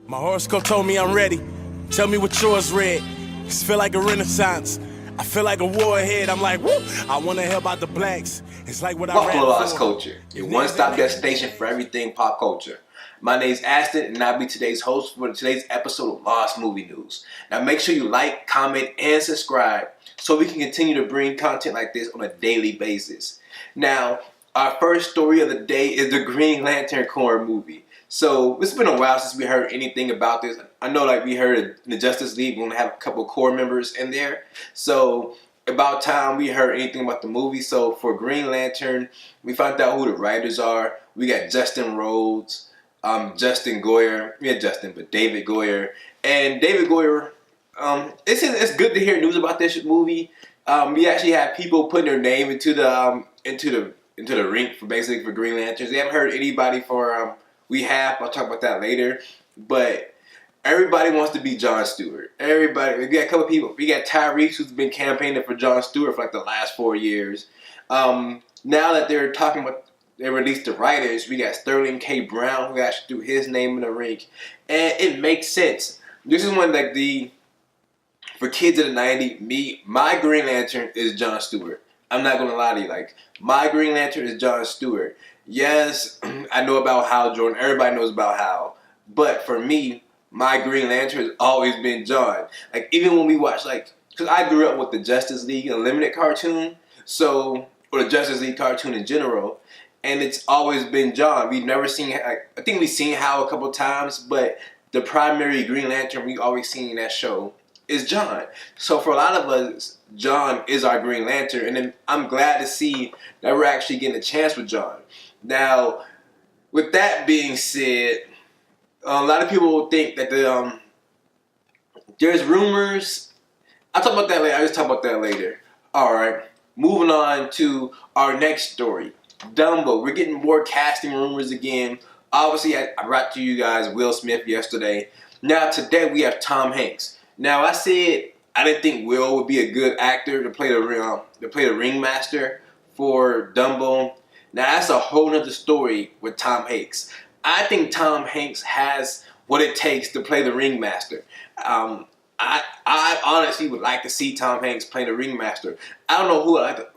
My horoscope told me I'm ready. Tell me what yours read. It's feel like a renaissance. I feel like a war ahead. I'm like, woo! I want to help out the blacks. It's like what I read Welcome to LØST for. Culture, your one-stop destination for everything pop culture. My name is Astøn, and I'll be today's host for today's episode of LØST Movie News. Now make sure you like, comment, and subscribe so we can continue to bring content like this on a daily basis. Now, our first story of the day is the Green Lantern Corps movie. So it's been a while since we heard anything about this. I know like we heard in the Justice League, we're going to have a couple Corps members in there. So about time we heard anything about the movie. So for Green Lantern, we found out who the writers are. We got Justin Rhodes, Justin Goyer. Yeah, Justin, but David Goyer. And David Goyer, it's good to hear news about this movie. We actually have people putting their name into the ring for basically for Green Lanterns. They haven't heard anybody for I'll talk about that later. But everybody wants to be John Stewart. Everybody, we got a couple people. We got Tyrese, who's been campaigning for John Stewart for like the last 4 years. Now that they're talking about, they released the writers, we got Sterling K. Brown, who actually threw his name in the ring. And it makes sense. This is one like for kids of the 90s, my Green Lantern is John Stewart. I'm not going to lie to you. Like, my Green Lantern is John Stewart. Yes, I know about Hal Jordan. Everybody knows about Hal. But for me, my Green Lantern has always been John. Like, even when we watch, like, because I grew up with the Justice League Unlimited cartoon, or the Justice League cartoon in general, and it's always been John. We've never seen, I think we've seen Hal a couple times, but the primary Green Lantern we've always seen in that show is John. So for a lot of us, John is our Green Lantern, and then I'm glad to see that we're actually getting a chance with John. Now, with that being said, a lot of people will think that there's rumors. I'll talk about that later. I'll just talk about that later. Alright, moving on to our next story. Dumbo. We're getting more casting rumors again. Obviously, I brought to you guys Will Smith yesterday. Now, today we have Tom Hanks. Now, I said I didn't think Will would be a good actor to play the ringmaster for Dumbo. Now, that's a whole nother story with Tom Hanks. I think Tom Hanks has what it takes to play the ringmaster. I honestly would like to see Tom Hanks play the ringmaster. I don't know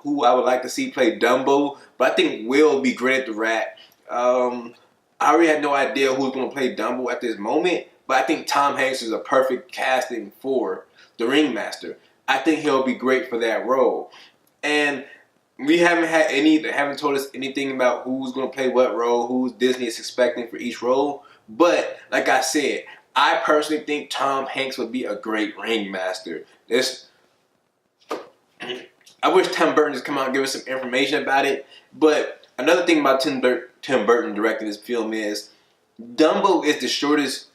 who I would like to see play Dumbo, but I think Will would be great at the rat. I already had no idea who's going to play Dumbo at this moment, but I think Tom Hanks is a perfect casting for the ringmaster. I think he'll be great for that role. And we haven't told us anything about who's going to play what role, who Disney is expecting for each role. But like I said, I personally think Tom Hanks would be a great ringmaster. I wish Tim Burton just come out and give us some information about it. But another thing about Tim Burton directing this film is Dumbo is the shortest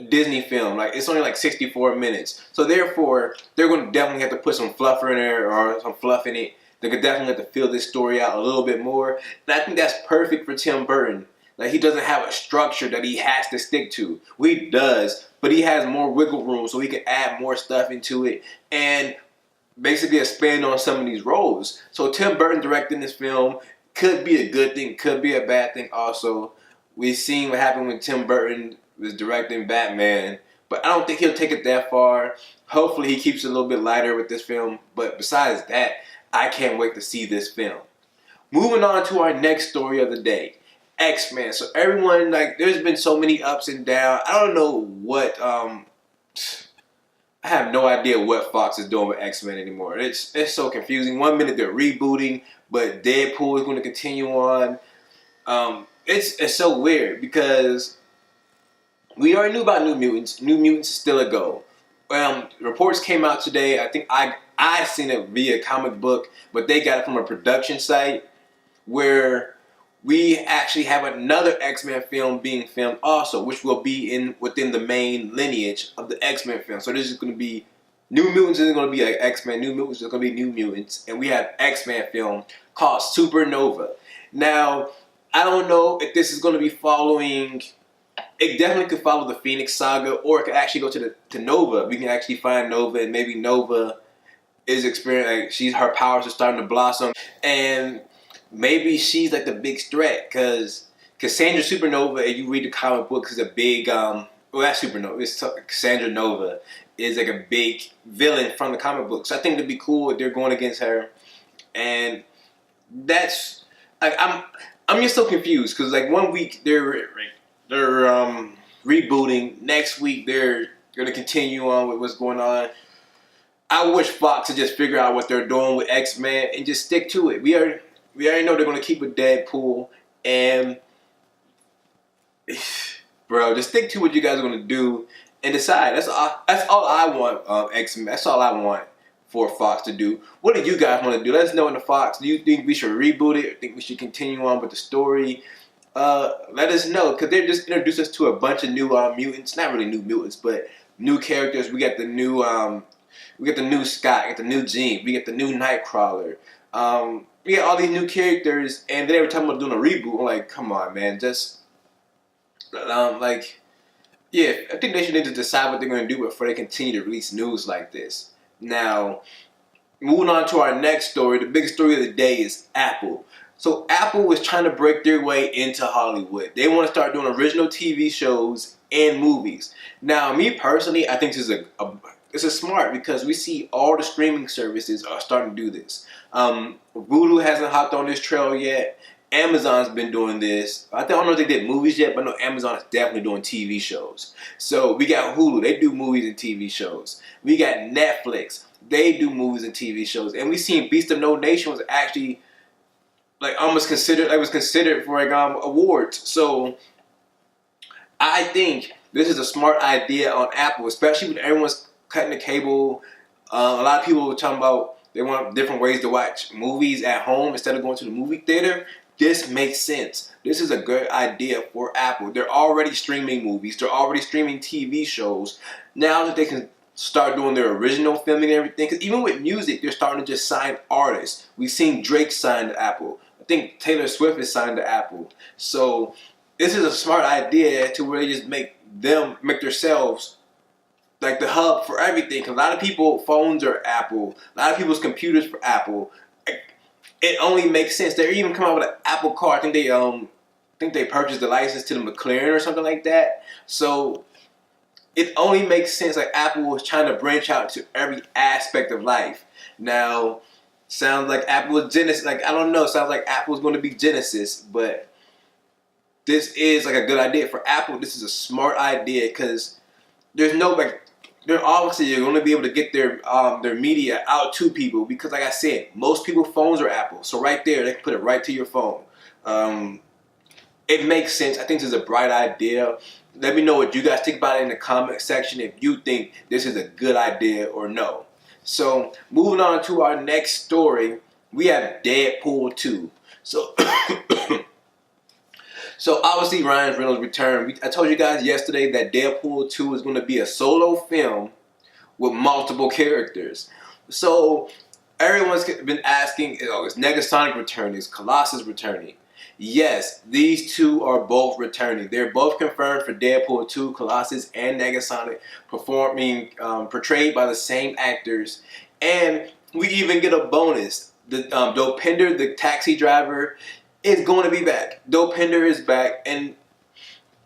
Disney film. Like, it's only like 64 minutes. So therefore, they're going to definitely have to put some fluffer in there or some fluff in it. They could definitely have to fill this story out a little bit more. And I think that's perfect for Tim Burton. Like, he doesn't have a structure that he has to stick to. Well, he does, but he has more wiggle room so he can add more stuff into it and basically expand on some of these roles. So Tim Burton directing this film could be a good thing, could be a bad thing also. We've seen what happened when Tim Burton was directing Batman, but I don't think he'll take it that far. Hopefully he keeps it a little bit lighter with this film, but besides that, I can't wait to see this film. Moving on to our next story of the day. X-Men. So everyone, like, there's been so many ups and downs. I don't know what, I have no idea what Fox is doing with X-Men anymore. It's so confusing. 1 minute they're rebooting, but Deadpool is going to continue on. It's so weird because we already knew about New Mutants. New Mutants is still a go. Reports came out today. I think I seen it via comic book, but they got it from a production site where we actually have another X-Men film being filmed also, which will be within the main lineage of the X-Men film. So this is going to be New Mutants isn't going to be like X-Men. New Mutants is going to be New Mutants, and we have X-Men film called Supernova. Now, I don't know if this is going to be following. It definitely could follow the Phoenix Saga, or it could actually go to Nova. We can actually find Nova, and maybe Nova is experiencing, like, her powers are starting to blossom, and maybe she's like the big threat because Cassandra Supernova, and you read the comic book, is a big well, that's Supernova. It's Cassandra Nova is like a big villain from the comic books. So I think it'd be cool if they're going against her, and that's like I'm just so confused because like one week they're rebooting, next week they're gonna continue on with what's going on. I wish Fox would just figure out what they're doing with X-Men and just stick to it. We already know they're gonna keep with Deadpool, and bro, just stick to what you guys are gonna do and decide. That's all I want. X-Men. That's all I want for Fox to do. What do you guys want to do? Let us know in the Fox. Do you think we should reboot it? Or think we should continue on with the story? Let us know, because they just introduced us to a bunch of new mutants. Not really new mutants, but new characters. We got the new Scott, we got the new Jean, we got the new Nightcrawler. We got all these new characters, and then every time we're doing a reboot, I'm like, come on, man, just yeah, I think they should need to decide what they're going to do before they continue to release news like this. Now, moving on to our next story, the biggest story of the day is Apple. So Apple is trying to break their way into Hollywood. They want to start doing original TV shows and movies. Now, me personally, I think this is smart because we see all the streaming services are starting to do this. Voodoo hasn't hopped on this trail yet. Amazon's been doing this. I don't know if they did movies yet, but I know Amazon is definitely doing TV shows. So we got Hulu, they do movies and TV shows. We got Netflix, they do movies and TV shows. And we seen Beast of No Nation was actually was considered for awards. So I think this is a smart idea on Apple, especially when everyone's cutting the cable. A lot of people were talking about they want different ways to watch movies at home instead of going to the movie theater. This makes sense. This is a good idea for Apple. They're already streaming movies. They're already streaming TV shows. Now that they can start doing their original filming and everything, because even with music, they're starting to just sign artists. We've seen Drake sign to Apple. I think Taylor Swift is signed to Apple. So this is a smart idea to where they just make themselves like the hub for everything. Because a lot of people, phones are Apple. A lot of people's computers for Apple. It only makes sense. They even come out with an Apple car. I think they purchased the license to the McLaren or something like that. So it only makes sense. Like Apple was trying to branch out to every aspect of life. Now, sounds like Apple is Genesis. Like I don't know. Sounds like Apple is going to be Genesis, but this is like a good idea for Apple. This is a smart idea because there's no they're obviously going to be able to get their media out to people because, like I said, most people's phones are Apple. So right there, they can put it right to your phone. It makes sense. I think this is a bright idea. Let me know what you guys think about it in the comment section if you think this is a good idea or no. So moving on to our next story, we have Deadpool 2. So obviously Ryan Reynolds returned. I told you guys yesterday that Deadpool 2 is going to be a solo film with multiple characters. So everyone's been asking, is Negasonic returning? Is Colossus returning? Yes, these two are both returning. They're both confirmed for Deadpool 2, Colossus and Negasonic portrayed by the same actors. And we even get a bonus. The Dopinder, the taxi driver, is going to be back. Dopinder is back, and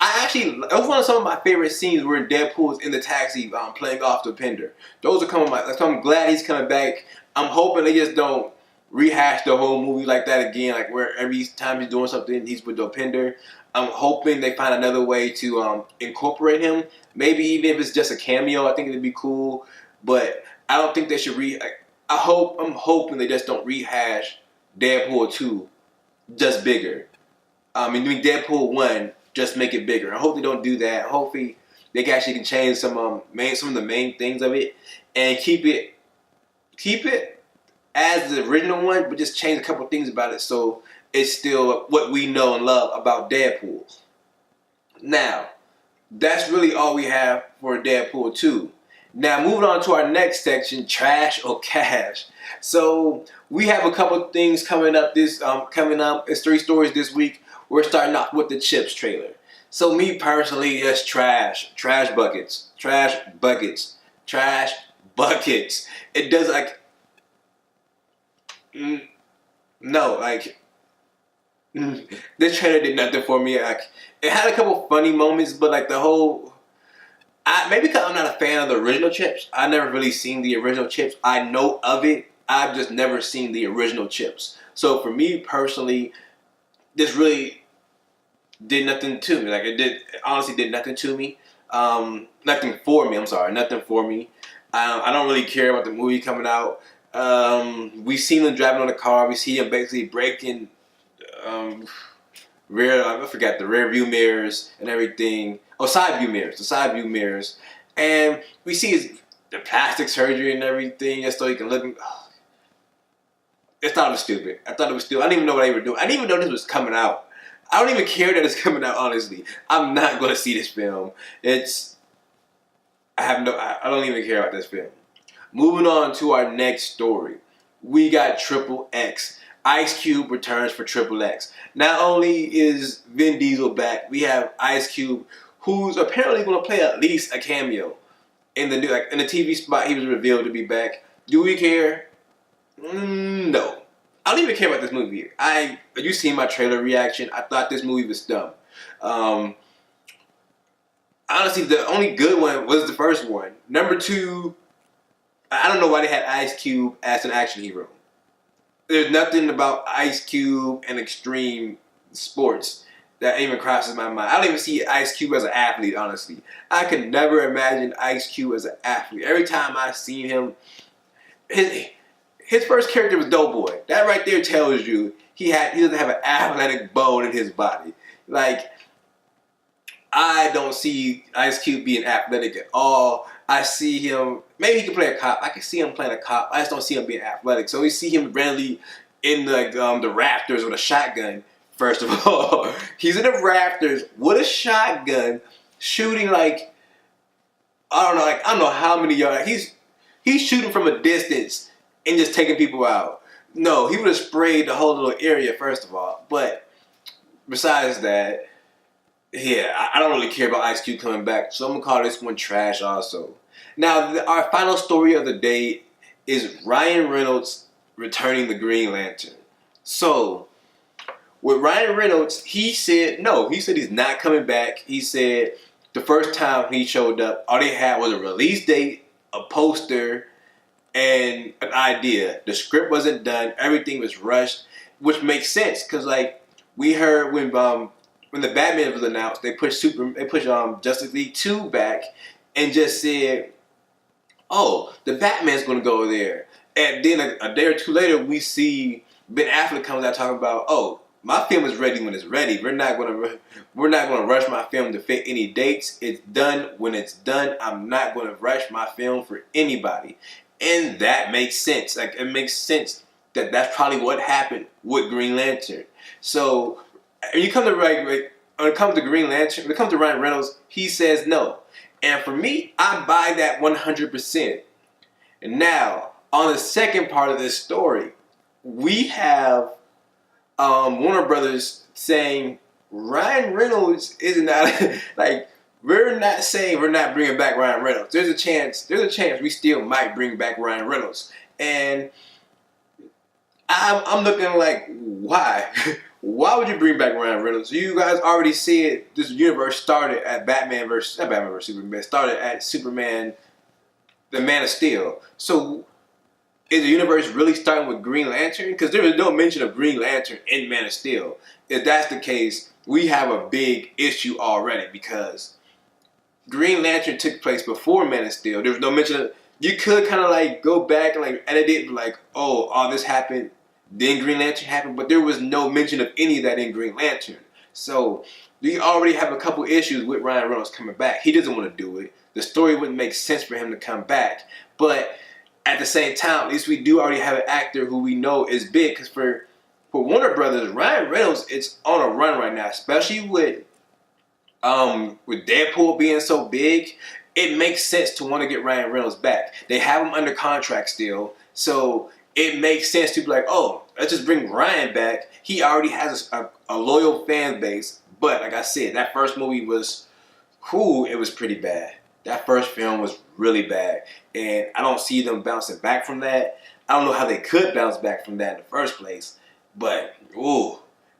that was one of some of my favorite scenes where Deadpool is in the taxi playing off Dopinder. Those are so I'm glad he's coming back. I'm hoping they just don't rehash the whole movie like that again, like where every time he's doing something, he's with Dopinder. I'm hoping they find another way to incorporate him. Maybe even if it's just a cameo, I think it'd be cool. But I don't think they should I'm hoping they just don't rehash Deadpool 2 just bigger. Doing Deadpool 1, just make it bigger. I hope they don't do that. Hopefully they can change some of the main things of it and keep it as the original one, but just change a couple things about it so it's still what we know and love about Deadpool. Now, that's really all we have for Deadpool 2. Now, moving on to our next section, trash or cash. So we have a couple things coming up. It's 3 stories this week. We're starting off with the Chips trailer. So me personally, it's trash buckets. It does this trailer did nothing for me. It had a couple funny moments, but the whole Maybe because I'm not a fan of the original Chips. I never really seen the original Chips. I know of it. I've just never seen the original Chips. So for me personally, this really did nothing to me. Like it honestly did nothing to me. Nothing for me. I'm sorry, nothing for me. I don't really care about the movie coming out. We seen them driving on the car. We see him basically breaking I forgot the rear view mirrors and everything. Oh, side view mirrors. The side view mirrors, and we see the plastic surgery and everything just so he can look. I thought it was stupid. I didn't even know what they were doing. I didn't even know this was coming out. I don't even care that it's coming out, honestly. I'm not going to see this film. I don't even care about this film. Moving on to our next story. We got Triple X. Ice Cube returns for Triple X. Not only is Vin Diesel back, we have Ice Cube, who's apparently going to play at least a cameo in the TV spot. He was revealed to be back. Do we care? No. I don't even care about this movie. You seen my trailer reaction. I thought this movie was dumb. Honestly, the only good one was the first one. Number two, I don't know why they had Ice Cube as an action hero. There's nothing about Ice Cube and extreme sports that even crosses my mind. I don't even see Ice Cube as an athlete, honestly. I could never imagine Ice Cube as an athlete. Every time I seen him, his first character was Doughboy. That right there tells you he doesn't have an athletic bone in his body. Like, I don't see Ice Cube being athletic at all. I see him, maybe he can play a cop. I can see him playing a cop. I just don't see him being athletic. So we see him randomly in the rafters with a shotgun, first of all. He's in the rafters with a shotgun shooting I don't know how many yards. He's shooting from a distance and just taking people out. No, he would have sprayed the whole little area, first of all. But besides that, yeah, I don't really care about Ice Cube coming back, so I'm going to call this one trash also. Now, our final story of the day is Ryan Reynolds returning the Green Lantern. So, with Ryan Reynolds, he said no. He said he's not coming back. He said the first time he showed up, all they had was a release date, a poster, and an idea. The script wasn't done. Everything was rushed, which makes sense because, we heard when the Batman was announced, they pushed Justice League 2 back and just said, oh, the Batman's going to go there. And then a day or two later, we see Ben Affleck comes out talking about, oh, my film is ready when it's ready. We're not going to rush my film to fit any dates. It's done when it's done. I'm not going to rush my film for anybody. And that makes sense. It makes sense that that's probably what happened with Green Lantern. So when it comes to Green Lantern, when it comes to Ryan Reynolds, he says no. And for me, I buy that 100%. And now, on the second part of this story, we have Warner Brothers saying Ryan Reynolds is not we're not saying we're not bringing back Ryan Reynolds. There's a chance we still might bring back Ryan Reynolds. And I'm looking like, why? Why would you bring back Ryan Reynolds? You guys already said this universe started at Superman, started at Superman, the Man of Steel. So is the universe really starting with Green Lantern? Because there is no mention of Green Lantern in Man of Steel. If that's the case, we have a big issue already because Green Lantern took place before Man of Steel. There was no mention of. You could kind of go back and edit it, and all this happened, then Green Lantern happened, but there was no mention of any of that in Green Lantern. So we already have a couple issues with Ryan Reynolds coming back. He doesn't want to do it. The story wouldn't make sense for him to come back. But at the same time, at least we do already have an actor who we know is big. Because for Warner Brothers, Ryan Reynolds, it's on a run right now, especially with Deadpool being so big. It makes sense to want to get Ryan Reynolds back. They have him under contract still, so it makes sense to be like, oh, let's just bring Ryan back. He already has a loyal fan base. But like I said, that first movie was cool. It was pretty bad. That first film was really bad. And I don't see them bouncing back from that. I don't know how they could bounce back from that in the first place. But,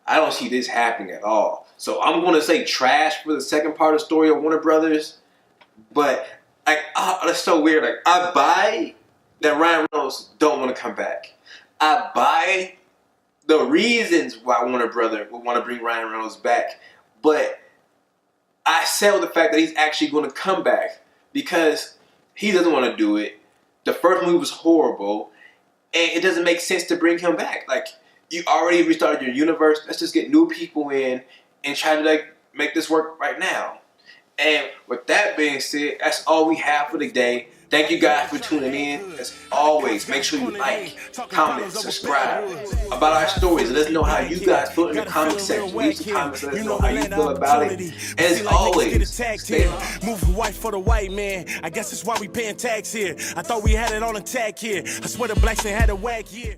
I don't see this happening at all. So I'm going to say trash for the second part of the story of Warner Brothers. But like, that's so weird. Like, I buy that Ryan Reynolds don't want to come back. I buy the reasons why Warner Brother would want to bring Ryan Reynolds back, but I sell the fact that he's actually going to come back because he doesn't want to do it. The first movie was horrible, and it doesn't make sense to bring him back. Like, you already restarted your universe. Let's just get new people in and try to like make this work right now. And with that being said, that's all we have for today. Thank you guys for tuning in. As always, make sure you like, comment, subscribe about our stories. Let us know how you guys feel in the comment section. Leave some comments. Let us know how you feel about it. And as always, stay moving white for the white man. I guess that's why we paying tax here. I thought we had it on attack here. I swear the blacks ain't had a whack here.